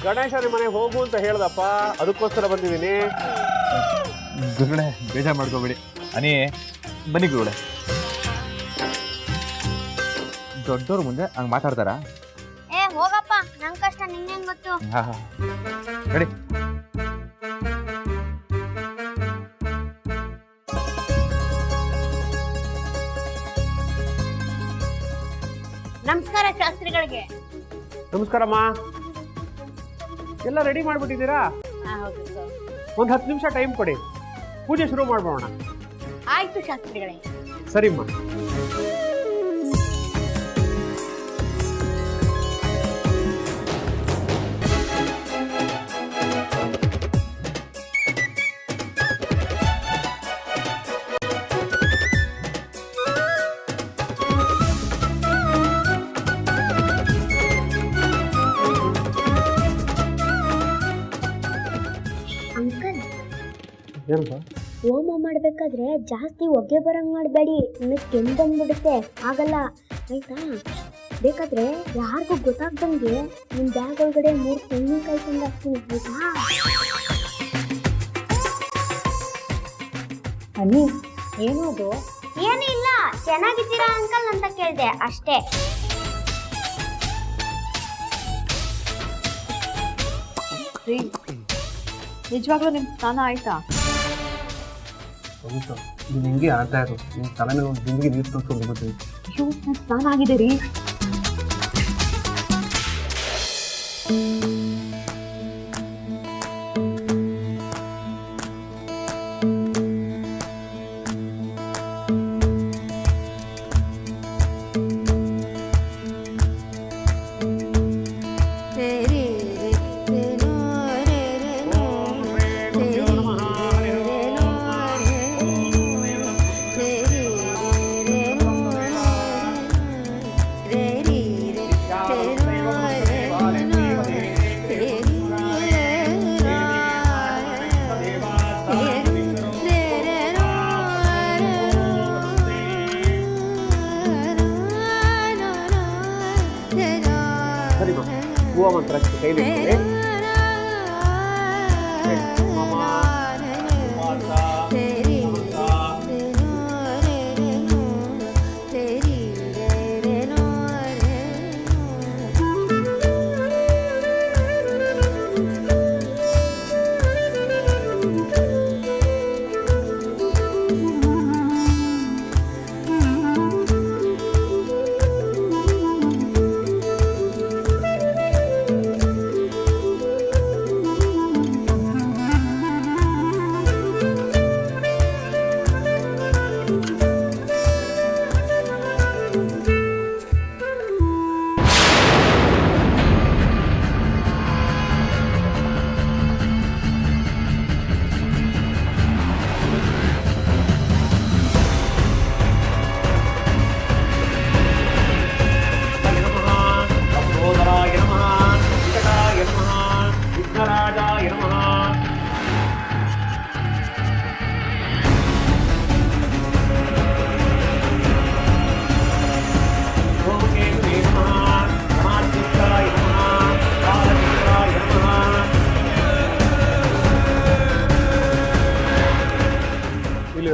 ಗಣೇಶನ ಮನೆಗೆ ಹೋಗು ಅಂತ ಹೇಳ್ದಪ್ಪ, ಅದಕ್ಕೋಸ್ಕರ ಬಂದಿದ್ದೀನಿ. ಗುರುಗಳೇ ಬೇಜಾರು ಮಾಡ್ಕೋಬೇಡಿ. ಅನಿ ಬನ್ನಿ ಗುರುಗಳೇ. ದೊಡ್ಡವ್ರ ಮುಂದೆ ಹಂಗೆ ಮಾತಾಡ್ತಾರಾ? ಏ ಹೋಗಪ್ಪ, ನನ್ ಕಷ್ಟ ನಿಂಗೆ ಗೊತ್ತು. ನಡಿ. ನಮಸ್ಕಾರ ಶಾಸ್ತ್ರಿಗಳಿಗೆ. ನಮಸ್ಕಾರಮ್ಮ. ಎಲ್ಲ ರೆಡಿ ಮಾಡ್ಬಿಟ್ಟಿದ್ದೀರಾ? ಒಂದು 10 ನಿಮಿಷ ಟೈಮ್ ಕೊಡಿ, ಪೂಜೆ ಶುರು ಮಾಡ್ಬೋಣ. ಆಯ್ತು ಶಾಸ್ತ್ರಿಗಳೇ. ಸರಿಮ್ಮ. ಅಂಕಲ್, ಏನಪ್ಪ? ಹೋಮ ಮಾಡ್ಬೇಕಾದ್ರೆ ಜಾಸ್ತಿ ಹೊಗೆ ಬರಂಗ್ ಮಾಡಬೇಡಿ, ನಿಮಗೆ ಕೆಮ್ಮು ಬಂದ್ಬಿಡುತ್ತೆ. ಆಗಲ್ಲ ಆಯ್ತಾ? ಬೇಕಾದ್ರೆ ಯಾರಿಗೂ ಗೊತ್ತಾಗ್ದಂಗೆ ನಿಮ್ಮ ಬ್ಯಾಗ್ ಒಳಗಡೆ 3 ತೆಂಗಿನಕಾಯಿ ತಂದು ಹಾಕ್ತೀನಿ, ಆಯ್ತಾ? ಅನಿ ಏನೋದು? ಏನೂ ಇಲ್ಲ, ಚೆನ್ನಾಗಿದ್ದೀರಾ ಅಂಕಲ್ ಅಂತ ಕೇಳಿದೆ ಅಷ್ಟೇ. ರೀ, ನಿಜವಾಗ್ಲೂ ನಿಮ್ ಸ್ನಾನ ಆಯ್ತಾ? ಹೌದು, ನೀನು ಹಿಂಗೆ ಆಗ್ತಾ ಇರು. ನಿನ್ನ ತಲೆ ಮೇಲೆ ಒಂದು ಬಿಂದಿಗೆ ನೀರು ತುಂಬಿಕೊಂಡು ಬರ್ತೀನಿ. ಅಯ್ಯೋ, ನನ್ ಸ್ನಾನ ಆಗಿದೆ ರೀ. ಹೂವು ಮಂತ್ರ ಕೈಲಿ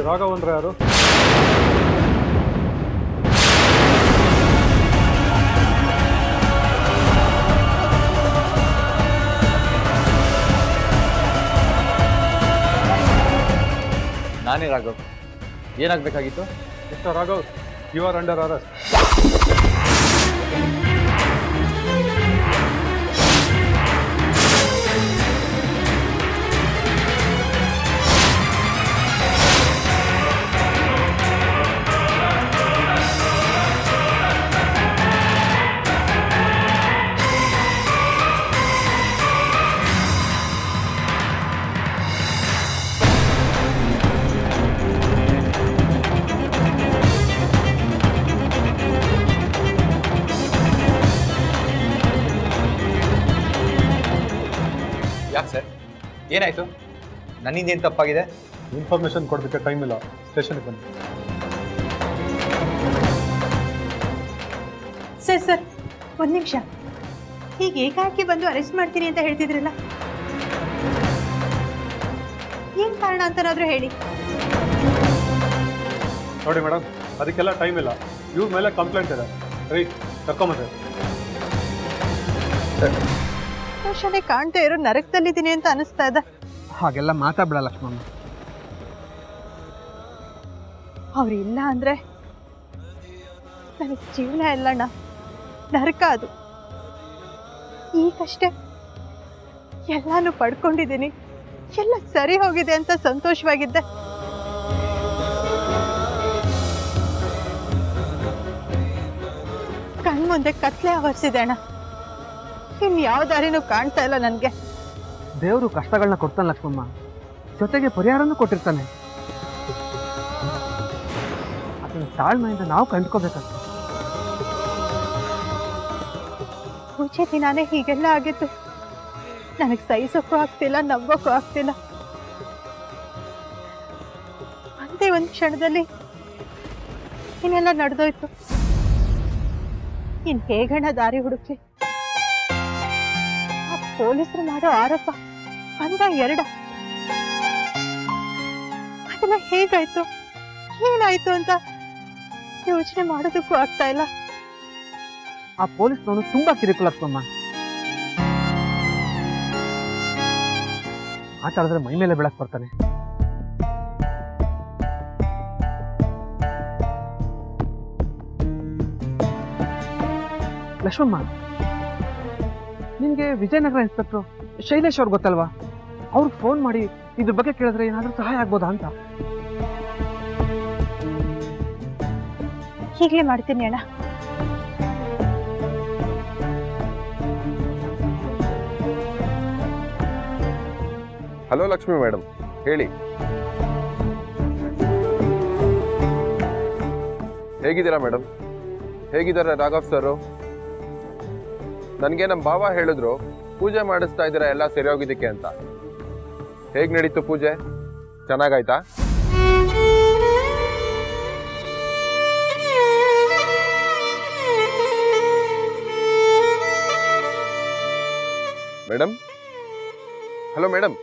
ರಾಘವೇಂದ್ರ ಯಾರು? ನಾನೇ ರಾಘವ್. ಏನಾಗಬೇಕಾಗಿತ್ತು? Mister Raghav, you are under arrest. ಯಾಕೆ ಸರ್, ಏನಾಯ್ತು? ನನ್ನಿಂದ ಏನು ತಪ್ಪಾಗಿದೆ? ಇನ್ಫಾರ್ಮೇಶನ್ ಕೊಡೋದಕ್ಕೆ ಟೈಮ್ ಇಲ್ಲ, ಸ್ಟೇಷನ್ಗೆ ಬನ್ನಿ. ಸರ್ ಒಂದು ನಿಮಿಷ. ಈಗ ಏಕಾಏಕಿ ಬಂದು ಅರೆಸ್ಟ್ ಮಾಡ್ತೀನಿ ಅಂತ ಹೇಳ್ತಿದ್ರಲ್ಲ, ಏನ್ ಕಾರಣ ಅಂತನಾದ್ರೂ ಹೇಳಿ. ನೋಡಿ ಮೇಡಮ್, ಅದಕ್ಕೆಲ್ಲ ಟೈಮ್ ಇಲ್ಲ. ಇವ್ರ ಮೇಲೆ ಕಂಪ್ಲೇಂಟ್ ಇದೆ. ರೀ, ಕರ್ಕೊಂಬಂದೆ. ಸಂತೋಷನೇ ಕಾಣ್ತಾ ಇರೋ ನರಕದಲ್ಲಿದ್ದೀನಿ ಅಂತ ಅನಿಸ್ತಾ ಇದೆ. ಹಾಗೆಲ್ಲ ಮಾತಾಡ್ಬೇಡ ಲಕ್ಷ್ಮಮ್ಮ. ಅವ್ರು ಇಲ್ಲ ಅಂದ್ರೆ ನನಗೆ ಜೀವನ ಎಲ್ಲಣ್ಣ, ನರಕ ಅದು. ಈಗಷ್ಟೇ ಎಲ್ಲಾನು ಪಡ್ಕೊಂಡಿದ್ದೀನಿ, ಎಲ್ಲ ಸರಿ ಹೋಗಿದೆ ಅಂತ ಸಂತೋಷವಾಗಿದ್ದೆ. ಕಣ್ಮುಂದೆ ಕತ್ಲೆ ಆವರಿಸಿದೆ ಅಣ್ಣ. ಇನ್ ಯಾವ ದಾರಿನೂ ಕಾಣ್ತಾ ಇಲ್ಲ ನನಗೆ. ದೇವರು ಕಷ್ಟಗಳನ್ನ ಕೊಡ್ತಾನೆ ಲಕ್ಷ್ಮಮ್ಮ, ಜೊತೆಗೆ ಪರಿಹಾರನೂ ಕೊಟ್ಟಿರ್ತಾನೆ. ಅದನ್ನ ತಾಳ್ಮೆಯಿಂದ ನಾವು ಕಂಡ್ಕೋಬೇಕಂತ. ಪೂಜೆ ದಿನಾನೇ ಹೀಗೆಲ್ಲ ಆಗಿತ್ತು. ನನಗೆ ಸಹಿಸೋಕ್ಕೂ ಆಗ್ತಿಲ್ಲ, ನಂಬೋಕ್ಕೂ ಆಗ್ತಿಲ್ಲ. ಒಂದೇ ಒಂದು ಕ್ಷಣದಲ್ಲಿ ಇನ್ನೆಲ್ಲ ನಡೆದೋಯ್ತು. ಇನ್ ಹೇಗಣ್ಣ ದಾರಿ ಹುಡುಕ್ಲಿ? ಆ ಪೊಲೀಸರು ಮಾಡೋ ಆರೋಪ ಒಂದ ಎರಡ, ಅದೆಲ್ಲ ಹೇಗಾಯ್ತು, ಏನಾಯ್ತು ಅಂತ ಯೋಚನೆ ಮಾಡೋದಕ್ಕೂ ಆಗ್ತಾ ಇಲ್ಲ. ಆ ಪೊಲೀಸ್ನವನು ತುಂಬಾ ಕಿರಿಕು ಲಕ್ಷ್ಮಮ್ಮ. ಮಾತಾಡಿದ್ರೆ ಮೈ ಮೇಲೆ ಬೆಳಕ್ ಬರ್ತಾನೆ. ಲಕ್ಷ್ಮಮ್ಮ, ನಿನ್ಗೆ ವಿಜಯನಗರ ಇನ್ಸ್ಪೆಕ್ಟರ್ ಶೈಲೇಶ್ ಅವ್ರು ಗೊತ್ತಲ್ವಾ? ಅವ್ರಿಗೆ ಫೋನ್ ಮಾಡಿ ಇದ್ರ ಬಗ್ಗೆ ಕೇಳಿದ್ರೆ ಏನಾದ್ರೂ ಸಹಾಯ ಆಗ್ಬೋದಾ ಅಂತ. ಹೀಗೆ ಮಾಡ್ತೀನಿ ಅಣ್ಣ. ಹಲೋ ಲಕ್ಷ್ಮಿ ಮೇಡಮ್, ಹೇಳಿ. ಹೇಗಿದ್ದೀರಾ ಮೇಡಮ್? ಹೇಗಿದ್ದಾರೆ ರಾಘವ್ ಸರು? ನನಗೆ ನಮ್ಮ ಬಾವ ಹೇಳಿದ್ರು ಪೂಜೆ ಮಾಡಿಸ್ತಾ ಇದ್ದೀರಾ ಎಲ್ಲ ಸರಿ ಹೋಗಿದ್ದಕ್ಕೆ ಅಂತ. ಹೇಗೆ ನಡೀತು ಪೂಜೆ? ಚೆನ್ನಾಗಾಯ್ತಾ? ಮೇಡಮ್, ಹಲೋ ಮೇಡಮ್,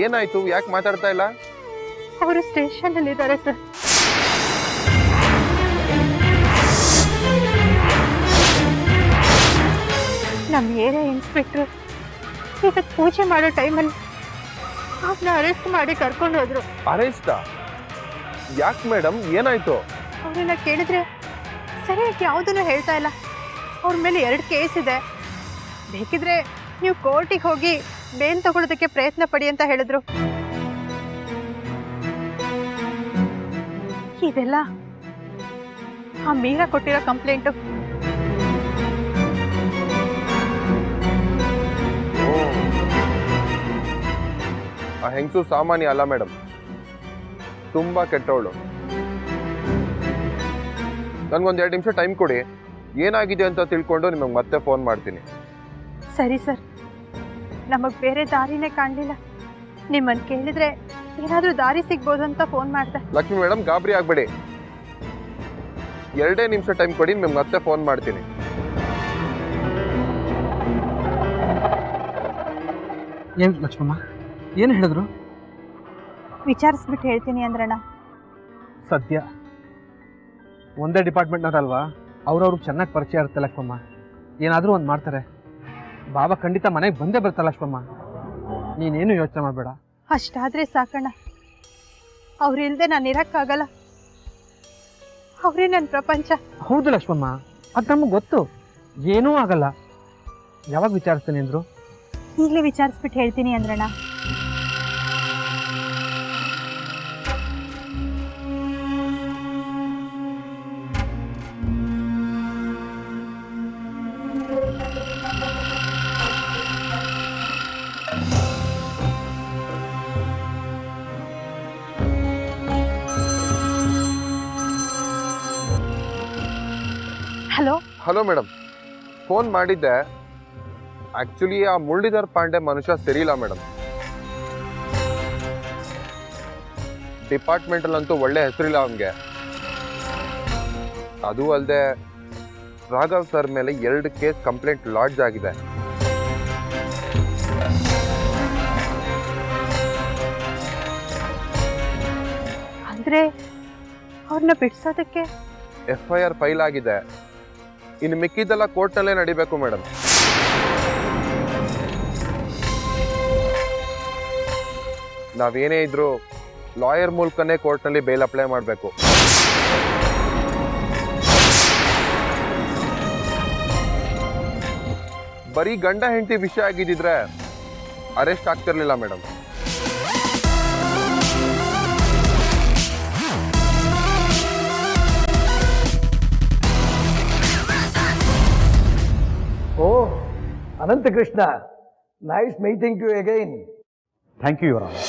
ಏನಾಯ್ತು? ಯಾಕೆ ಮಾತಾಡ್ತಾ ಇಲ್ಲ? ಅವರು ಸ್ಟೇಷನ್ ಅಲ್ಲಿ ಇದ್ದಾರೆ ಸರ್. ನಮ್ಮ ಏರಿಯಾ ಇನ್ಸ್ಪೆಕ್ಟರ್ ಇವತ್ತು ಪೂಜೆ ಮಾಡೋ ಟೈಮಲ್ಲಿ ಅವ್ರನ್ನ ಅರೆಸ್ಟ್ ಮಾಡಿ ಕರ್ಕೊಂಡು ಹೋದ್ರು. ಅರೆಸ್ಟಾ? ಯಾಕೆ ಮೇಡಮ್, ಏನಾಯ್ತು? ಅವ್ರನ್ನ ಕೇಳಿದ್ರೆ ಸರಿಯಾಗಿ ಯಾವುದನ್ನು ಹೇಳ್ತಾ ಇಲ್ಲ. ಅವ್ರ ಮೇಲೆ 2 ಕೇಸ್ ಇದೆ, ಬೇಕಿದ್ರೆ ನೀವು ಕೋರ್ಟಿಗೆ ಹೋಗಿ ಬೇಲ್ ತಗೊಳ್ಳೋದಕ್ಕೆ ಪ್ರಯತ್ನ ಪಡಿ ಅಂತ ಹೇಳಿದ್ರು. ಇದೆಲ್ಲ ಆ ಮೀರಾ ಕೊಟ್ಟಿರೋ ಕಂಪ್ಲೇಂಟು. ಆ ಹೆಂಗಸು ಸಾಮಾನ್ಯ ಅಲ್ಲ ಮೇಡಮ್, ತುಂಬಾ ಕೆಟ್ಟವಳು. ನನ್ಗೊಂದು 2 ನಿಮಿಷ ಟೈಮ್ ಕೊಡಿ, ಏನಾಗಿದೆ ಅಂತ ತಿಳ್ಕೊಂಡು ನಿಮಗೆ ಮತ್ತೆ ಫೋನ್ ಮಾಡ್ತೀನಿ. ಸರಿ ಸರ್, ನಮಗೆ ಬೇರೆ ದಾರಿನೇ ಕಾಣಲಿಲ್ಲ. ನಿಮ್ಮನ್ನು ಕೇಳಿದ್ರೆ ಏನಾದರೂ ದಾರಿ ಸಿಗ್ಬೋದು ಅಂತ ಫೋನ್ ಮಾಡಿದೆ. ಲಕ್ಷ್ಮಿ ಮೇಡಮ್, ಗಾಬರಿ ಆಗ್ಬೇಡಿ. 2 ನಿಮಿಷ ಟೈಮ್ ಕೊಡಿ, ನಿಮ್ಗೆ ಮತ್ತೆ ಫೋನ್ ಮಾಡ್ತೀನಿ. ಏನ್ ಲಕ್ಷ್ಮಮ್ಮ, ಏನು ಹೇಳಿದ್ರು? ವಿಚಾರಿಸ್ಬಿಟ್ಟು ಹೇಳ್ತೀನಿ ಅಂದ್ರಣ್ಣ. ಸದ್ಯ ಒಂದೇ ಡಿಪಾರ್ಟ್ಮೆಂಟ್ನವ್ರಲ್ವಾ, ಅವ್ರವ್ರಿಗೆ ಚೆನ್ನಾಗಿ ಪರಿಚಯ ಇರುತ್ತೆ ಲಕ್ಷ್ಮಮ್ಮ. ಏನಾದರೂ ಒಂದು ಮಾಡ್ತಾರೆ. ಬಾಬಾ ಖಂಡಿತ ಮನೆಗೆ ಬಂದೇ ಬರ್ತಾರೆ ಲಕ್ಷ್ಮಮ್ಮ, ನೀನೇನು ಯೋಚನೆ ಮಾಡಬೇಡ. ಅಷ್ಟಾದ್ರೆ ಸಾಕಣ್ಣ. ಅವ್ರಿಲ್ದೆ ನಾನು ಇರೋಕ್ಕಾಗಲ್ಲ. ಅವರೇ ನನ್ನ ಪ್ರಪಂಚ. ಹೌದು ಲಕ್ಷ್ಮಮ್ಮ, ಅದು ನಮಗೆ ಗೊತ್ತು. ಏನೂ ಆಗಲ್ಲ. ಯಾವಾಗ ವಿಚಾರಿಸ್ತೀನಿ ಅಂದರು? ಈಗಲೇ ವಿಚಾರಿಸ್ಬಿಟ್ಟು ಹೇಳ್ತೀನಿ ಅಂದ್ರಣ್ಣ. ಹಲೋ ಹಲೋ ಮೇಡಮ್, ಫೋನ್ ಮಾಡಿದ್ದೆ. ಆಕ್ಚುಲಿ ಆ ಮುರಳೀಧರ್ ಪಾಂಡೆ ಮನುಷ್ಯ ಸರಿಯಿಲ್ಲ ಮೇಡಮ್. ಡಿಪಾರ್ಟ್ಮೆಂಟಲ್ಲಂತೂ ಒಳ್ಳೆ ಹೆಸರಿಲ್ಲ ಅವನಿಗೆ. ಅದು ಅಲ್ಲದೆ ರಾಘವ್ ಸರ್ ಮೇಲೆ 2 ಕೇಸ್ ಕಂಪ್ಲೇಂಟ್ ಲಾಡ್ಜ್ ಆಗಿದೆ. ಅಂದ್ರೆ ಅವ್ರನ್ನ ಬಿಡ್ಸೋದಕ್ಕೆ FIR ಫೈಲ್ ಆಗಿದೆ. ಇನ್ನು ಮಿಕ್ಕಿದ್ದೆಲ್ಲ ಕೋರ್ಟ್ನಲ್ಲೇ ನಡಿಬೇಕು ಮೇಡಮ್. ನಾವೇನೇ ಇದ್ರೂ ಲಾಯರ್ ಮೂಲಕನೇ ಕೋರ್ಟ್ನಲ್ಲಿ ಬೇಲ್ ಅಪ್ಲೈ ಮಾಡಬೇಕು. ಬರೀ ಗಂಡ ಹೆಂಡತಿ ವಿಷಯ ಆಗಿದ್ದಿದ್ರೆ ಅರೆಸ್ಟ್ ಆಗ್ತಿರ್ಲಿಲ್ಲ madam. Oh, Ananta Krishna, nice meeting you again. Thank you, Your Honor.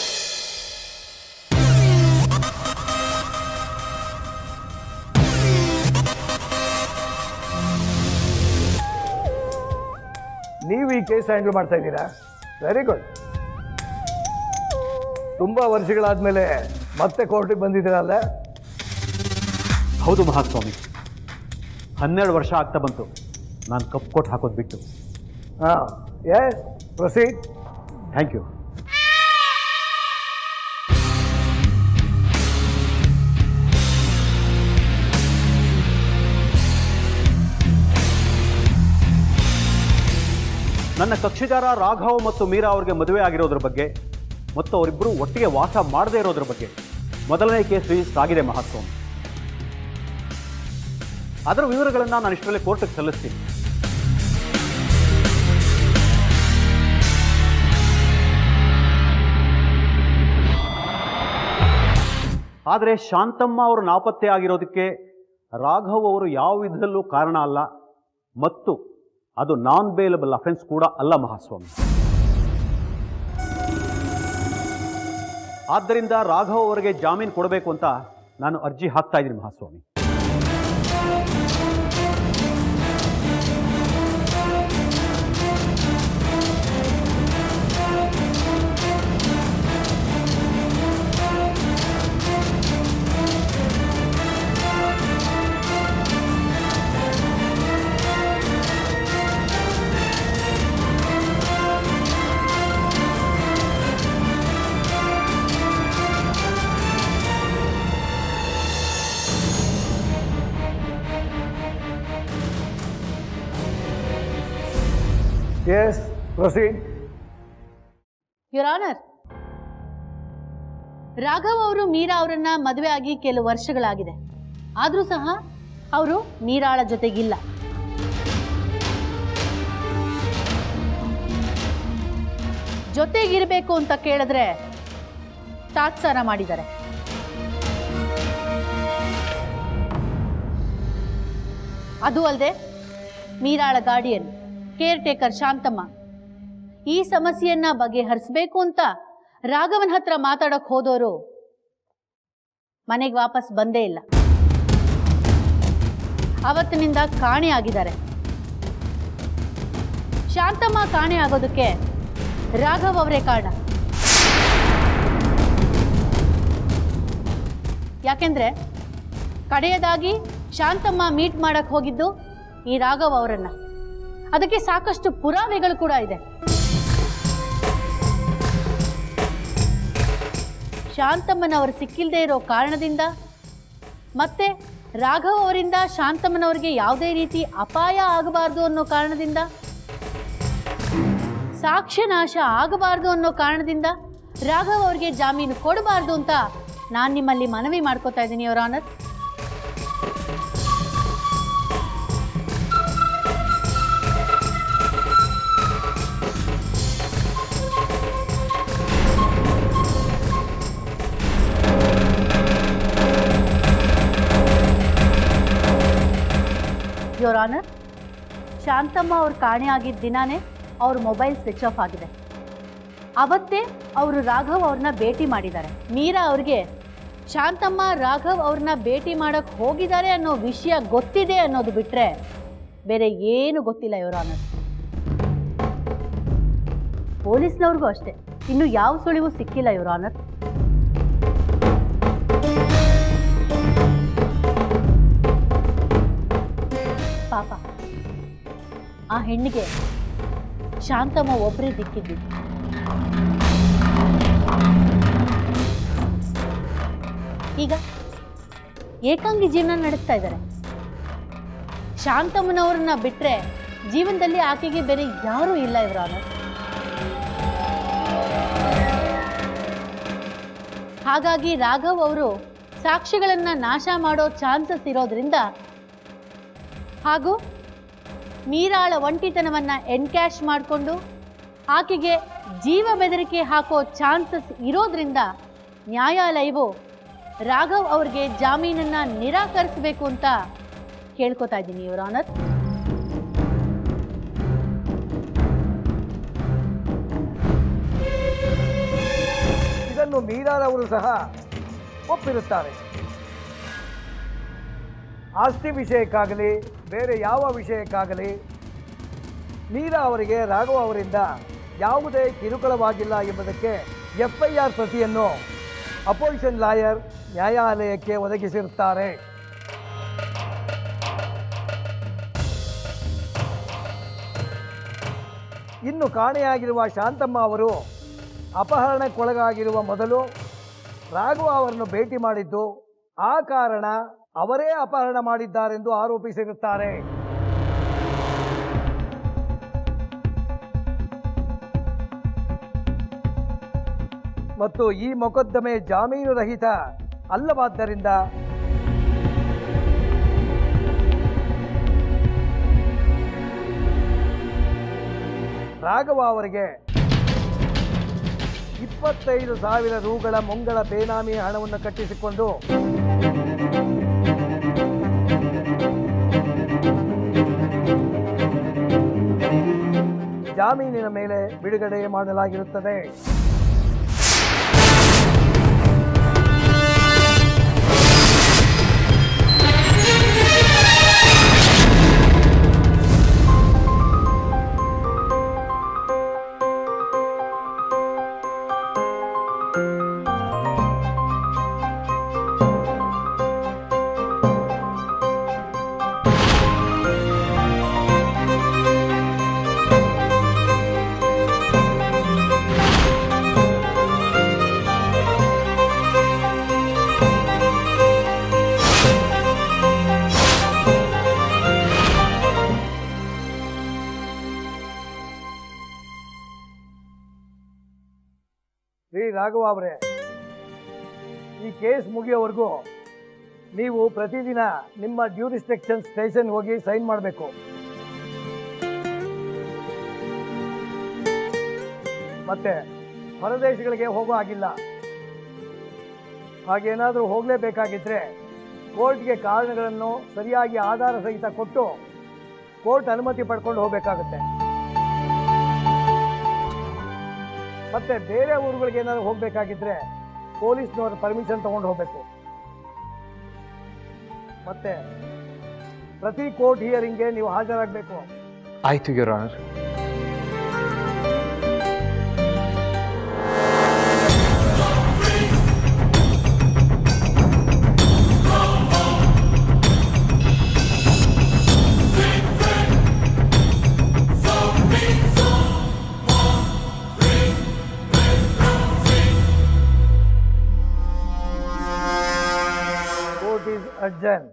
ನೀವು ಈ ಕೇಸ್ ಹ್ಯಾಂಡಲ್ ಮಾಡ್ತಾ ಇದ್ದೀರಾ? Very good. ತುಂಬ ವರ್ಷಗಳಾದಮೇಲೆ ಮತ್ತೆ ಕೋರ್ಟಿಗೆ ಬಂದಿದ್ದೀರಲ್ಲ? ಹೌದು ಮಹಾಸ್ವಾಮಿ, 12 ವರ್ಷ ಆಗ್ತಾ ಬಂತು ನಾನು ಕಪ್ ಕೊಟ್ಟು ಹಾಕೋದು ಬಿಟ್ಟು. ಹಾಂ, ಎಸ್, ಪ್ರೊಸೀಡ್. Thank you. ನನ್ನ ಕಕ್ಷಿದಾರ ರಾಘವ್ ಮತ್ತು ಮೀರಾ ಅವರಿಗೆ ಮದುವೆ ಆಗಿರೋದ್ರ ಬಗ್ಗೆ ಮತ್ತು ಅವರಿಬ್ಬರು ಒಟ್ಟಿಗೆ ವಾಸ ಮಾಡದೇ ಇರೋದ್ರ ಬಗ್ಗೆ ಮೊದಲನೇ ಕೇಸ್ ರಿಜಿಸ್ಟರ್ ಆಗಿದೆ ಮಹಾಸ್ವಾಮಿ. ಅದರ ವಿವರಗಳನ್ನು ನಾನು ಇಷ್ಟರಲ್ಲೇ ಕೋರ್ಟ್ಗೆ ಸಲ್ಲಿಸ್ತೀನಿ. ಆದರೆ ಶಾಂತಮ್ಮ ಅವರು ನಾಪತ್ತೆ ಆಗಿರೋದಕ್ಕೆ ರಾಘವ್ ಅವರು ಯಾವ ವಿಧದಲ್ಲೂ ಕಾರಣ ಅಲ್ಲ ಮತ್ತು ಅದು ನಾನ್ ಬೇಲಬಲ್ ಅಫೆನ್ಸ್ ಕೂಡ ಅಲ್ಲ ಮಹಾಸ್ವಾಮಿ. ಆದ್ದರಿಂದ ರಾಘವ್ ಅವರಿಗೆ ಜಾಮೀನು ಕೊಡಬೇಕು ಅಂತ ನಾನು ಅರ್ಜಿ ಹಾಕ್ತಾ ಇದ್ದೀನಿ ಮಹಾಸ್ವಾಮಿ. Yes, proceed. Your honour, Raghav ಅವರು ಮೀರಾ ಅವರನ್ನ ಮದುವೆ ಆಗಿ ಕೆಲವು ವರ್ಷಗಳಾಗಿದೆ. ಆದರೂ ಸಹ ಅವರು ಮೀರಾಳ ಜೊತೆಗಿಲ್ಲ. ಜೊತೆಗಿರಬೇಕು ಅಂತ ಕೇಳಿದ್ರೆ ತಾತ್ಸಾರ ಮಾಡಿದ್ದಾರೆ. ಅದು ಅಲ್ಲದೆ ಮೀರಾಳ ಗಾರ್ಡಿಯನ್ ಕೇರ್ ಟೇಕರ್ ಶಾಂತಮ್ಮ ಈ ಸಮಸ್ಯೆಯನ್ನ ಬಗೆಹರಿಸಬೇಕು ಅಂತ ರಾಘವನ್ ಹತ್ರ ಮಾತಾಡಕ್ ಹೋದವರು ಮನೆಗೆ ವಾಪಸ್ ಬಂದೇ ಇಲ್ಲ. ಅವತ್ತಿನಿಂದ ಕಾಣೆ ಆಗಿದ್ದಾರೆ. ಶಾಂತಮ್ಮ ಕಾಣೆ ಆಗೋದಕ್ಕೆ ರಾಘವ್ ಅವರೇ ಕಾರಣ. ಯಾಕೆಂದ್ರೆ ಕಡೆಯದಾಗಿ ಶಾಂತಮ್ಮ ಮೀಟ್ ಮಾಡಕ್ ಹೋಗಿದ್ದು ಈ ರಾಘವ್ ಅವರನ್ನ. ಅದಕ್ಕೆ ಸಾಕಷ್ಟು ಪುರಾವೆಗಳು ಕೂಡ ಇದೆ. ಶಾಂತಮ್ಮನವರು ಸಿಕ್ಕಿಲ್ಲದೆ ಇರೋ ಕಾರಣದಿಂದ ಮತ್ತೆ ರಾಘವ್ ಅವರಿಂದ ಶಾಂತಮ್ಮನವರಿಗೆ ಯಾವುದೇ ರೀತಿ ಅಪಾಯ ಆಗಬಾರ್ದು ಅನ್ನೋ ಕಾರಣದಿಂದ, ಸಾಕ್ಷ್ಯನಾಶ ಆಗಬಾರ್ದು ಅನ್ನೋ ಕಾರಣದಿಂದ ರಾಘವ್ ಅವರಿಗೆ ಜಾಮೀನು ಕೊಡಬಾರ್ದು ಅಂತ ನಾನು ನಿಮ್ಮಲ್ಲಿ ಮನವಿ ಮಾಡ್ಕೋತಾ ಇದ್ದೀನಿ your honour. Your honour, Shantamma ಅವ್ರು ಕಾಣೆ ಆಗಿದ್ದ ದಿನಾನೇ ಅವ್ರ ಮೊಬೈಲ್ ಸ್ವಿಚ್ ಆಫ್ ಆಗಿದೆ. ಅವತ್ತೇ ಅವರು ರಾಘವ್ ಅವ್ರನ್ನ ಭೇಟಿ ಮಾಡಿದ್ದಾರೆ. ಮೀರಾ ಅವ್ರಿಗೆ ಶಾಂತಮ್ಮ ರಾಘವ್ ಅವ್ರನ್ನ ಭೇಟಿ ಮಾಡಕ್ಕೆ ಹೋಗಿದ್ದಾರೆ ಅನ್ನೋ ವಿಷಯ ಗೊತ್ತಿದೆ ಅನ್ನೋದು ಬಿಟ್ಟರೆ ಬೇರೆ ಏನು ಗೊತ್ತಿಲ್ಲ ಯುವರ್ ಆನರ್. ಪೊಲೀಸ್ನವ್ರಿಗೂ ಅಷ್ಟೇ ಇನ್ನೂ ಯಾವ ಸುಳಿವು ಸಿಕ್ಕಿಲ್ಲ ಯುವರ್ ಆನರ್. ಪಾಪ ಆ ಹೆಣ್ಣಿಗೆ ಶಾಂತಮ್ಮ ಒಬ್ಬರೇ ದಿಕ್ಕಿದ್ದಿದ್ದು. ಈಗ ಏಕಾಂಗಿ ಜೀವನ ನಡೆಸ್ತಾ ಇದ್ದಾರೆ. ಶಾಂತಮ್ಮನವ್ರನ್ನ ಬಿಟ್ರೆ ಜೀವನದಲ್ಲಿ ಆಕೆಗೆ ಬೇರೆ ಯಾರೂ ಇಲ್ಲ ಇವರ ಆನರ್. ಹಾಗಾಗಿ ರಾಘವ್ ಅವರು ಸಾಕ್ಷಿಗಳನ್ನ ನಾಶ ಮಾಡೋ ಚಾನ್ಸಸ್ ಇರೋದ್ರಿಂದ ಹಾಗೂ ಮೀರಾಳ ಒಂಟಿತನವನ್ನ ಎನ್ಕ್ಯಾಶ್ ಮಾಡಿಕೊಂಡು ಆಕೆಗೆ ಜೀವ ಬೆದರಿಕೆ ಹಾಕೋ ಚಾನ್ಸಸ್ ಇರೋದ್ರಿಂದ ನ್ಯಾಯಾಲಯವು ರಾಘವ್ ಅವ್ರಿಗೆ ಜಾಮೀನನ್ನ ನಿರಾಕರಿಸಬೇಕು ಅಂತ ಕೇಳ್ಕೊತಾ ಇದ್ದೀನಿ ಯುವರ್ ಆನರ್. ಇದನ್ನು ಮೀರಾರವರು ಸಹ ಒಪ್ಪಿರುತ್ತಾರೆ. ಆಸ್ತಿ ವಿಷಯಕ್ಕಾಗಲಿ ಬೇರೆ ಯಾವ ವಿಷಯಕ್ಕಾಗಲಿ ಮೀರಾ ಅವರಿಗೆ ರಾಘವ ಅವರಿಂದ ಯಾವುದೇ ಕಿರುಕುಳವಾಗಿಲ್ಲ ಎಂಬುದಕ್ಕೆ FIR ಪ್ರತಿಯನ್ನು ಅಪೋಸಿಷನ್ ಲಾಯರ್ ನ್ಯಾಯಾಲಯಕ್ಕೆ ಒದಗಿಸಿರುತ್ತಾರೆ. ಇನ್ನು ಕಾಣೆಯಾಗಿರುವ ಶಾಂತಮ್ಮ ಅವರು ಅಪಹರಣಕ್ಕೊಳಗಾಗಿರುವ ಮೊದಲು ರಾಘವ ಅವರನ್ನು ಭೇಟಿ ಮಾಡಿದ್ದು, ಆ ಕಾರಣ ಅವರೇ ಅಪಹರಣ ಮಾಡಿದ್ದಾರೆಂದು ಆರೋಪಿಸಿರುತ್ತಾರೆ. ಮತ್ತು ಈ ಮೊಕದ್ದಮೆ ಜಾಮೀನು ರಹಿತ ಅಲ್ಲವಾದ್ದರಿಂದ ರಾಘವ ಅವರಿಗೆ 25,000 ರೂಗಳ ಮುಂಗಳ ಬೇನಾಮಿ ಹಣವನ್ನು ಕಟ್ಟಿಸಿಕೊಂಡು ಜಾಮೀನಿನ ಮೇಲೆ ಬಿಡುಗಡೆ ಮಾಡಲಾಗಿರುತ್ತದೆ. ಶ್ರೀ ರಾಘವ ಅವರೇ, ಈ ಕೇಸ್ ಮುಗಿಯೋವರೆಗೂ ನೀವು ಪ್ರತಿದಿನ ನಿಮ್ಮ ಡ್ಯೂರಿಸ್ಟ್ರಿಕ್ಷನ್ ಸ್ಟೇಷನ್ ಹೋಗಿ ಸೈನ್ ಮಾಡಬೇಕು. ಮತ್ತೆ ಹೊರದೇಶಗಳಿಗೆ ಹೋಗೋ ಆಗಿಲ್ಲ. ಹಾಗೇನಾದರೂ ಹೋಗಲೇಬೇಕಾಗಿದ್ದರೆ ಕೋರ್ಟ್ಗೆ ಕಾರಣಗಳನ್ನು ಸರಿಯಾಗಿ ಆಧಾರ ಸಹಿತ ಕೊಟ್ಟು ಕೋರ್ಟ್ ಅನುಮತಿ ಪಡ್ಕೊಂಡು ಹೋಗಬೇಕಾಗುತ್ತೆ. ಮತ್ತೆ ಬೇರೆ ಊರುಗಳಿಗೆ ಏನಾದ್ರು ಹೋಗಬೇಕಾಗಿದ್ರೆ ಪೊಲೀಸ್ನವರ ಪರ್ಮಿಷನ್ ತಗೊಂಡು ಹೋಗಬೇಕು. ಮತ್ತೆ ಪ್ರತಿ ಕೋರ್ಟ್ ಹಿಯರಿಂಗ್ಗೆ ನೀವು ಹಾಜರಾಗಬೇಕು. ಆಯ್ತು your honour. Court is adjourned.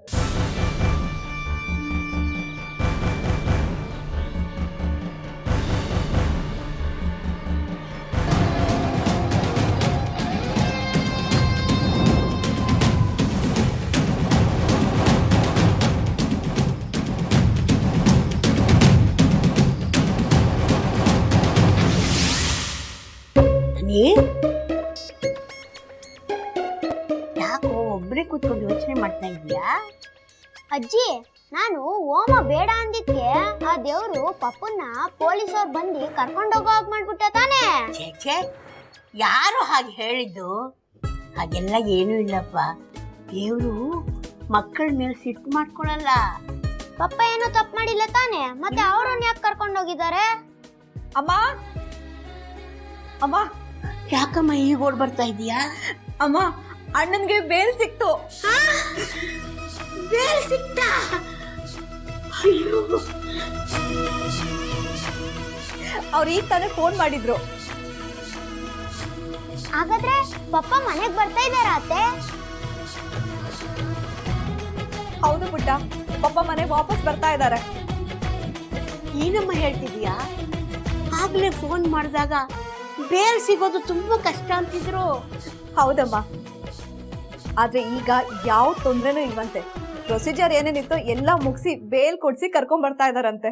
ಯಾಕೋ ಒಬ್ಬರೇ ಕೂತ್ಕೊಂಡು ಯೋಚನೆ ಮಾಡ್ತಾ ಇದೀಯಾ? ಅಜ್ಜಿ, ನಾನು ಓಮ ಬೇಡ ಅಂದಿದ್ಕೆ ಆ ದೇವ್ರು ಪಪ್ಪನ್ನ ಪೊಲೀಸವ್ರು ಬಂದು ಕರ್ಕೊಂಡೋಗೋ ಹಾಗೆ ಮಾಡ್ಬಿಟ್ಟ ತಾನೇ? ಛೇ, ಯಾರು ಹಾಗೆ ಹೇಳಿದ್ದು? ಹಾಗೆಲ್ಲ ಏನೂ ಇಲ್ಲಪ್ಪ. ದೇವ್ರು ಮಕ್ಕಳ ಮೇಲೆ ಸಿಟ್ಟು ಮಾಡ್ಕೊಳಲ್ಲ. ಪಪ್ಪ ಏನೋ ತಪ್ಪು ಮಾಡಿಲ್ಲ ತಾನೇ, ಮತ್ತೆ ಅವ್ರನ್ನ ಯಾಕೆ ಕರ್ಕೊಂಡೋಗಿದ್ದಾರೆ? ಅಮ್ಮ ಅಮ್ಮ, ಯಾಕಮ್ಮ ಈಗ ಓಡ್ ಬರ್ತಾ ಇದೀಯಾ? ಅಮ್ಮ, ಅಣ್ಣನ್ಗೆ ಬೇಲ್ ಸಿಕ್ತು. ಬೇಲ್ ಸಿಕ್ತಾ? ಅಯ್ಯೋ ಅವ್ರು ಈಗ ತಾನೇ ಫೋನ್ ಮಾಡಿದ್ರು. ಹಾಗಾದ್ರೆ ಪಪ್ಪ ಮನೆಗ್ ಬರ್ತಾ ಇದ್ದಾರಾ ಅತ್ತೆ? ಹೌದು ಪುಟ್ಟ, ಪಪ್ಪ ಮನೆಗೆ ವಾಪಸ್ ಬರ್ತಾ ಇದ್ದಾರೆ. ಏನಮ್ಮ ಹೇಳ್ತಿದೀಯಾ? ಆಗ್ಲೇ ಫೋನ್ ಮಾಡಿದಾಗ ಬೇಲ್ ಸಿಗೋದು ತುಂಬಾ ಕಷ್ಟ ಅಂತಿದ್ರು. ಹೌದಮ್ಮ, ಆದ್ರೆ ಈಗ ಯಾವ ತೊಂದ್ರೆನೂ ಇಲ್ವಂತೆ. ಪ್ರೊಸೀಜರ್ ಏನೇನಿತ್ತು ಎಲ್ಲ ಮುಗಿಸಿ ಬೇಲ್ ಕೊಡ್ಸಿ ಕರ್ಕೊಂಡ್ ಬರ್ತಾ ಇದಾರಂತೆ.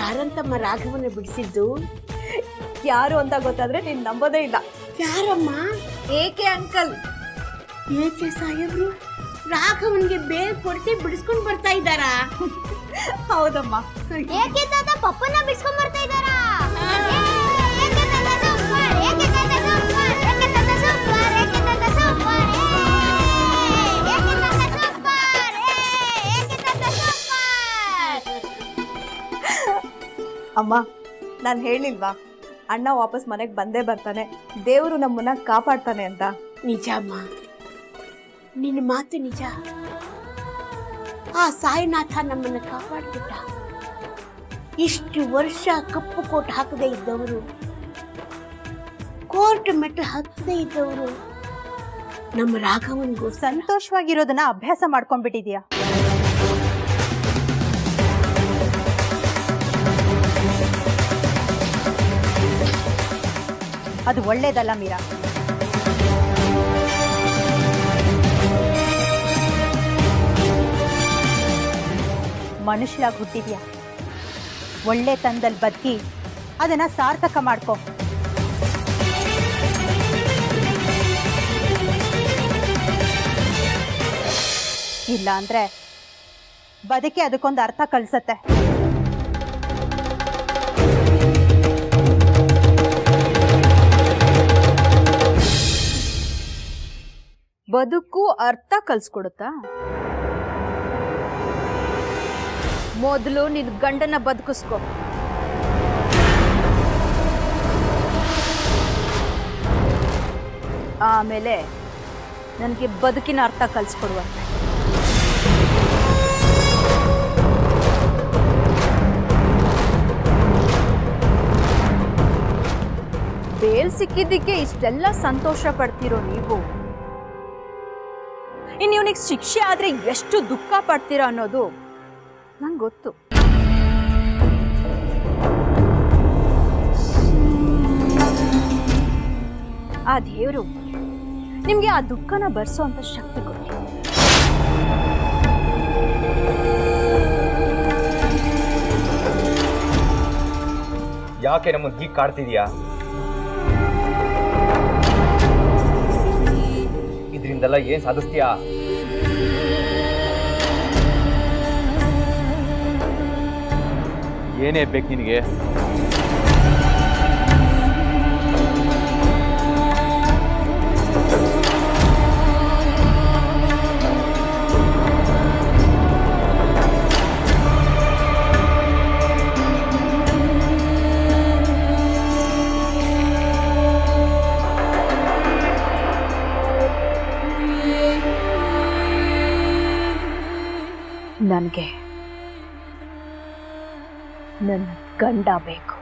ಯಾರಂತಮ್ಮ ರಾಘವನ ಬಿಡಿಸಿದ್ದು? ಯಾರು ಅಂತ ಗೊತ್ತಾದ್ರೆ ನೀನ್ ನಂಬೋದೇ ಇಲ್ಲ. ಯಾರಮ್ಮ? ಏಕೆ ಅಂಕಲ್. ಏಕೆ ಸಾಹೇಬ್ರು ರಾಘವನ್ಗೆ ಬೇಲ್ ಕೊಡಿಸಿ ಬಿಡಿಸ್ಕೊಂಡ್ ಬರ್ತಾ ಇದ್ದಾರಾ? ಹೌದಮ್ಮ. ಏಕೆ ತಾತ ಪಪ್ಪನ ಬಿಡ್ಸ್ಕೊಂಡ್ ಬರ್ತಾ ಇದ್ದಾರಾ? ಅಮ್ಮ, ನಾನು ಹೇಳಿಲ್ವಾ ಅಣ್ಣ ವಾಪಸ್ ಮನೆಗೆ ಬಂದೇ ಬರ್ತಾನೆ, ದೇವರು ನಮ್ಮನ್ನ ಕಾಪಾಡ್ತಾನೆ ಅಂತ. ನಿಜಮ್ಮ, ನಿನ್ನ ಮಾತು ನಿಜ. ಆ ಸಾಯಿನಾಥ ನಮ್ಮನ್ನ ಕಾಪಾಡ್ಬಿಟ್ಟ. ಇಷ್ಟು ವರ್ಷ ಕಪ್ಪು ಕೋಟ್ ಹಾಕದೇ ಇದ್ದವರು, ಕೋರ್ಟ್ ಮೆಟ್ಲು ಹತ್ತದೇ ಇದ್ದವರು ನಮ್ಮ ರಾಘವನ್ಗೂ ಸಂತೋಷವಾಗಿರೋದನ್ನ ಅಭ್ಯಾಸ ಮಾಡ್ಕೊಂಡ್ಬಿಟ್ಟಿದ್ಯಾ? ಅದು ಒಳ್ಳೇದಲ್ಲ ಮೀರಾ. ಮನುಷ್ಯರಾಗಿ ಹುಟ್ಟಿದ್ಯಾ, ಒಳ್ಳೆ ತಂದಲ್ಲಿ ಬದುಕಿ ಅದನ್ನ ಸಾರ್ಥಕ ಮಾಡ್ಕೊ. ಇಲ್ಲ ಅಂದ್ರೆ ಬದುಕಿ ಅದಕ್ಕೊಂದು ಅರ್ಥ ಕಲ್ಸತ್ತೆ. ಬದುಕು ಅರ್ಥ ಕಲ್ಸ್ಕೊಡುತ್ತಾ? ಮೊದಲು ನಿನ್ ಗಂಡನ ಬದುಕಿಸ್ಕೊ, ಆಮೇಲೆ ನನಗೆ ಬದುಕಿನ ಅರ್ಥ ಕಲ್ಸ್ಕೊಡುವಂತೆ. ಬೇಲ್ ಸಿಕ್ಕಿದ್ದಕ್ಕೆ ಇಷ್ಟೆಲ್ಲ ಸಂತೋಷ ಪಡ್ತಿರೋ ನೀವು, ಇನ್ನು ಇವನಿಗೆ ಶಿಕ್ಷೆ ಆದ್ರೆ ಎಷ್ಟು ದುಃಖ ಪಡ್ತೀರಾ ಅನ್ನೋದು ನಂಗೆ ಗೊತ್ತು. ಆ ದೇವರು ನಿಮ್ಗೆ ಆ ದುಃಖನ ಬರ್ಸೋ ಅಂತ ಶಕ್ತಿ ಕೊಡಿ. ಯಾಕೆ ನಮ್ಮನ್ನು ಹೀಗೆ ಕಾಡ್ತಿದ್ಯಾ? ಇದರಿಂದೆಲ್ಲ ಏನ್ ಸಾಧಿಸ್ತೀಯಾ? ಏನೇ ಬೇಕು ನಿನಗೆ? ನನಗೆ ನನ್ನ ಗಂಡ ಬೇಕು.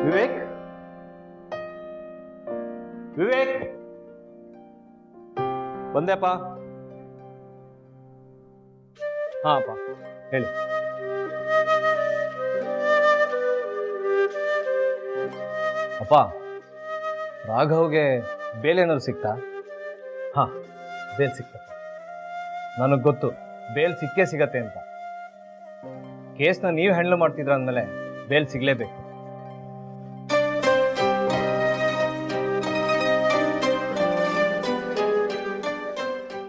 ವಿವೇಕ್, ವಿವೇಕ್, ಬಂದೆಪ್ಪ. ಹಾ ಅಪ್ಪ, ಹೇಳಿ. ಅಪ್ಪ, ರಾಘವ್ಗೆ ಬೇಲೇನಾದ್ರು ಸಿಕ್ತಾ? ಹಾಂ, ಬೇಲ್ ಸಿಕ್ತಪ್ಪ. ನನಗೆ ಗೊತ್ತು ಬೇಲ್ ಸಿಕ್ಕೇ ಸಿಗತ್ತೆ ಅಂತ. ಕೇಸ್ನ ನೀವು ಹ್ಯಾಂಡಲ್ ಮಾಡ್ತಿದ್ರ ಅಂದಮೇಲೆ ಬೇಲ್ ಸಿಗಲೇಬೇಕು.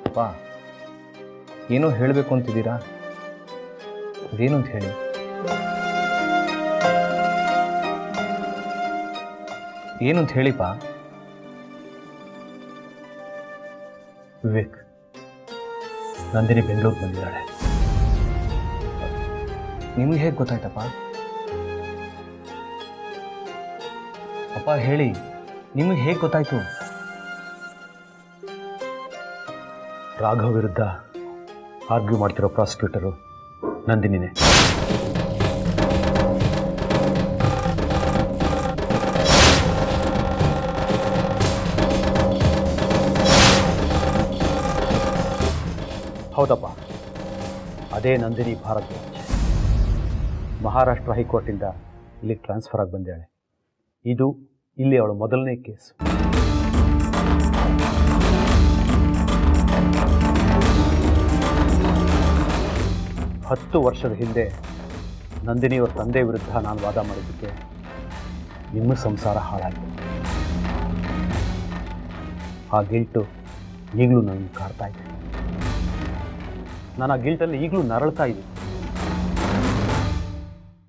ಅಪ್ಪ, ಏನೋ ಹೇಳಬೇಕು ಅಂತಿದ್ದೀರಾ? ಅದೇನು ಅಂತ ಹೇಳಿ. ಏನು ಅಂತ ಹೇಳಿಪ್ಪ. ವಿವೇಕ್, ನಂದಿನಿ ಬೆಂಗಳೂರು ಬಂದಿದ್ದಾಳೆ. ನಿಮ್ಗೆ ಹೇಗೆ ಗೊತ್ತಾಯ್ತಪ್ಪ? ಅಪ್ಪ ಹೇಳಿ, ನಿಮಗೆ ಹೇಗೆ ಗೊತ್ತಾಯ್ತು? ರಾಘವ್ ವಿರುದ್ಧ ಆರ್ಗ್ಯೂ ಮಾಡ್ತಿರೋ ಪ್ರಾಸಿಕ್ಯೂಟರು ನಂದಿನಿನೇ. ಹೌದಪ್ಪ, ಅದೇ ನಂದಿನಿ ಭಾರದ್ವಾಜ್. ಮಹಾರಾಷ್ಟ್ರ ಹೈಕೋರ್ಟಿಂದ ಇಲ್ಲಿ ಟ್ರಾನ್ಸ್ಫರ್ ಆಗಿ ಬಂದಾಳೆ. ಇದು ಇಲ್ಲಿ ಅವಳ ಮೊದಲನೇ ಕೇಸ್. ಹತ್ತು ವರ್ಷದ ಹಿಂದೆ ನಂದಿನಿಯವರ ತಂದೆ ವಿರುದ್ಧ ನಾನು ವಾದ ಮಾಡಿದ್ದಕ್ಕೆ ನಿಮ್ಮ ಸಂಸಾರ ಹಾಳಾಯಿತು. ಆ ಗಿಲ್ಟು ಈಗಲೂ ನನಗೆ ಕಾಡ್ತಾ ಇದೆ. ನಾನು ಆ ಗಿಲ್ಟಲ್ಲಿ ಈಗಲೂ ನರಳ್ತಾ ಇದ್ದೀನಿ.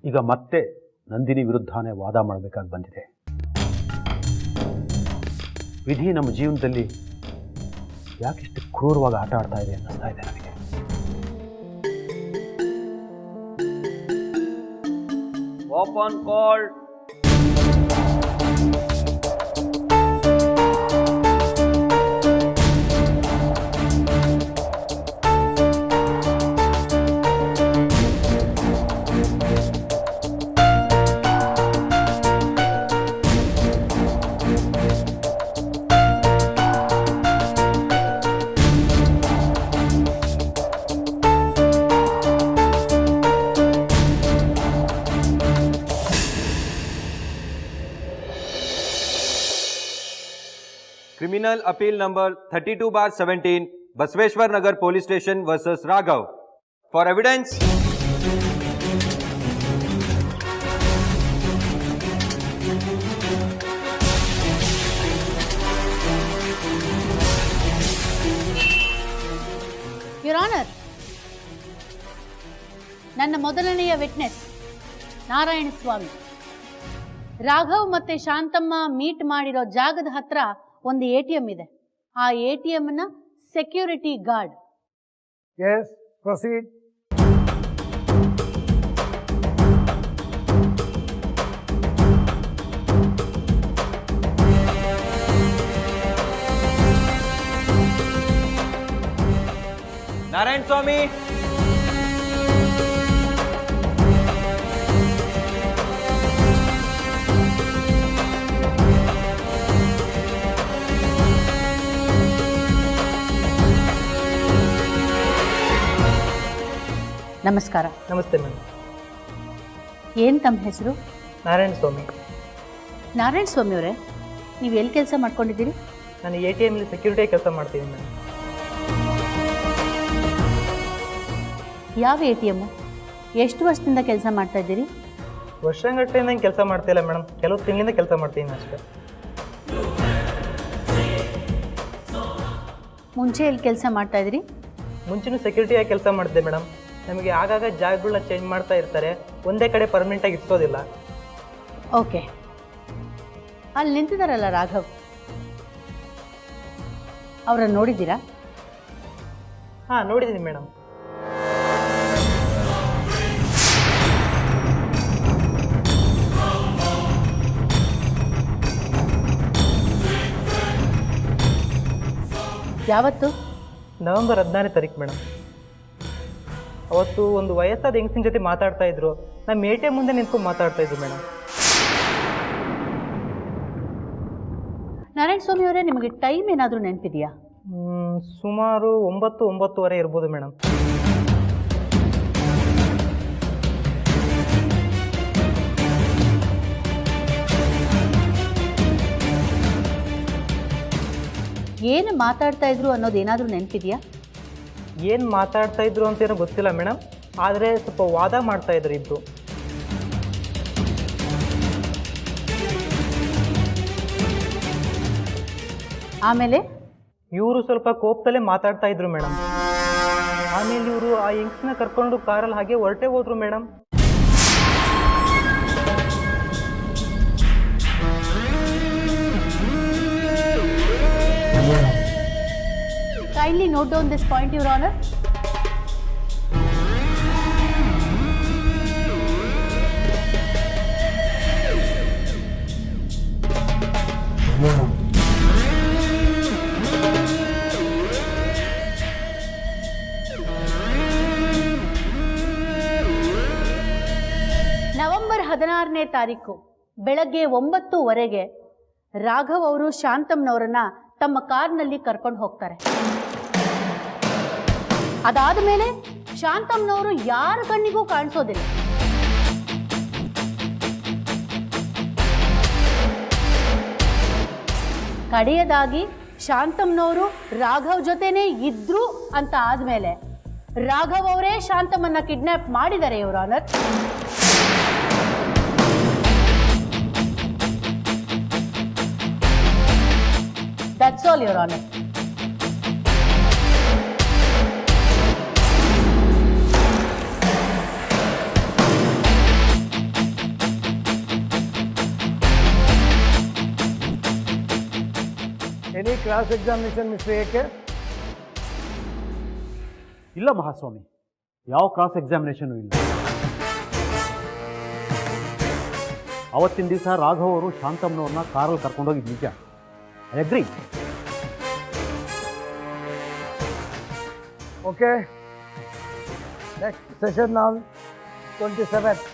ಈಗ ಮತ್ತೆ ನಂದಿನಿ ವಿರುದ್ಧನೇ ವಾದ ಮಾಡಬೇಕಾಗಿ ಬಂದಿದೆ. ವಿಧಿ ನಮ್ಮ ಜೀವನದಲ್ಲಿ ಯಾಕಿಷ್ಟು ಕ್ರೂರವಾಗಿ ಆಟ ಆಡ್ತಾ ಇದೆ ಅನ್ನಿಸ್ತಾ ಇದೆ ನನಗೆ. Open call. Criminal Appeal number 32/17 Basveshwar Nagar Police Station versus Raghav. For evidence, your honour, ನನ್ನ ಮೊದಲನೆಯ ವಿಟ್ನೆಸ್ ನಾರಾಯಣ ಸ್ವಾಮಿ. ರಾಘವ್ ಮತ್ತೆ ಶಾಂತಮ್ಮ ಮೀಟ್ ಮಾಡಿರೋ ಜಾಗದ ಹತ್ರ ಒಂದು ATM ಇದೆ. ಆ ATMನ security guard. Yes, proceed. Narayan Swami. ನಮಸ್ಕಾರ. ನಮಸ್ತೆ ಮೇಡಮ್. ಏನು ತಮ್ಮ ಹೆಸರು? ನಾರಾಯಣ ಸ್ವಾಮಿ. ನಾರಾಯಣ ಸ್ವಾಮಿ ಅವರೇ, ನೀವು ಎಲ್ಲಿ ಕೆಲಸ ಮಾಡ್ಕೊಂಡಿದ್ದೀರಿ? ನಾನು ATMಲಿ ಸೆಕ್ಯೂರಿಟಿ ಕೆಲಸ ಮಾಡ್ತೀನಿ ಮೇಡಮ್. ಯಾವ ATM? ಎಷ್ಟು ವರ್ಷದಿಂದ ಕೆಲಸ ಮಾಡ್ತಾ ಇದ್ದೀರಿ? ವರ್ಷಗಟ್ಟಲೆಯಿಂದ ಕೆಲಸ ಮಾಡ್ತಿಲ್ಲ ಮೇಡಮ್, ಕೆಲವು ತಿಂಗಳಿಂದ ಕೆಲಸ ಮಾಡ್ತೀನಿ ಅಷ್ಟೇ. ಮುಂಚೆ ಎಲ್ಲಿ ಕೆಲಸ ಮಾಡ್ತಾ ಇದ್ರಿ? ಮುಂಚೆನೂ ಸೆಕ್ಯೂರಿಟಿಯಾಗಿ ಕೆಲಸ ಮಾಡಿದ್ದೆ ಮೇಡಮ್. ನಮಗೆ ಆಗಾಗ ಜಾಗಗಳನ್ನ ಚೇಂಜ್ ಮಾಡ್ತಾ ಇರ್ತಾರೆ, ಒಂದೇ ಕಡೆ ಪರ್ಮನೆಂಟಾಗಿ ಇರ್ಸೋದಿಲ್ಲ. ಓಕೆ, ಅಲ್ಲಿ ನಿಂತಿದ್ದಾರಲ್ಲ ರಾಘವ್, ಅವರನ್ನು ನೋಡಿದ್ದೀರಾ? ಹಾಂ, ನೋಡಿದ್ದೀನಿ ಮೇಡಮ್. ಯಾವತ್ತು? ನವೆಂಬರ್ 16ನೇ ತಾರೀಕು ಮೇಡಮ್. ಅವತ್ತು ಒಂದು ವಯಸ್ಸಾದ ಹೆಂಗಸಿನ ಜೊತೆ ಮಾತಾಡ್ತಾ ಇದ್ರು. ನಮ್ಮ ATM ಮುಂದೆ ನಿಂತ್ಕೊಂಡು ಮಾತಾಡ್ತಾ ಇದ್ರು ಮೇಡಮ್. ನಾರಾಯಣ ಸ್ವಾಮಿ ಅವರೇ, ನಿಮಗೆ ಟೈಮ್ ಏನಾದರೂ ನೆನಪಿದೆಯಾ? ಸುಮಾರು 9-9:30 ಇರ್ಬೋದು ಮೇಡಮ್. ಏನು ಮಾತಾಡ್ತಾ ಇದ್ರು ಅನ್ನೋದೇನಾದರೂ ನೆನಪಿದೆಯಾ? ಏನು ಮಾತಾಡ್ತಾ ಇದ್ರು ಅಂತೇನೋ ಗೊತ್ತಿಲ್ಲ ಮೇಡಮ್, ಆದರೆ ಸ್ವಲ್ಪ ವಾದ ಮಾಡ್ತಾ ಇದ್ರು ಇಬ್ರು. ಆಮೇಲೆ ಇವರು ಸ್ವಲ್ಪ ಕೋಪದಲ್ಲೇ ಮಾತಾಡ್ತಾ ಇದ್ರು ಮೇಡಮ್. ಆಮೇಲೆ ಇವರು ಆ ಯಂಗ್ಸ್ನ ಕರ್ಕೊಂಡು ಕಾರಲ್ಲಿ ಹಾಗೆ ಹೊರಟೆ ಹೋದ್ರು madam. kindly note down this point, Your Honor. November 16ನೇ ತಾರೀಕು ಬೆಳಗ್ಗೆ 9:00 ರಾಘವ್ ಅವರು ಶಾಂತಮ್ನವರನ್ನ ತಮ್ಮ ಕಾರ್ನಲ್ಲಿ ಕರ್ಕೊಂಡು ಹೋಗ್ತಾರೆ. ಅದಾದ ಮೇಲೆ ಶಾಂತಮ್ನವರು ಯಾರ ಕಣ್ಣಿಗೂ ಕಾಣಿಸೋದಿಲ್ಲ. ಕಡೆಯದಾಗಿ ಶಾಂತಮ್ನವರು ರಾಘವ್ ಜೊತೆನೇ ಇದ್ರು ಅಂತ ಆದ್ಮೇಲೆ ರಾಘವ್ ಅವರೇ ಶಾಂತಮನ್ನ ಕಿಡ್ನಾಪ್ ಮಾಡಿದ್ದಾರೆ, your honour. That's all, Your Honor. Any cross examination, Mr. AK? ಇಲ್ಲ ಮಹಾಸ್ವಾಮಿ, ಯಾವ ಕ್ರಾಸ್ ಎಕ್ಸಾಮಿನೇಷನ್ ಇಲ್ಲ. ಅವತ್ತಿನ ದಿವಸ ರಾಘವ್ ಅವರು ಶಾಂತಮ್ನವ್ರನ್ನ ಕಾರಲ್ಲಿ ಕರ್ಕೊಂಡೋಗಿದ್ದು ನಿಜ. I agree. Okay. Next session on 27th.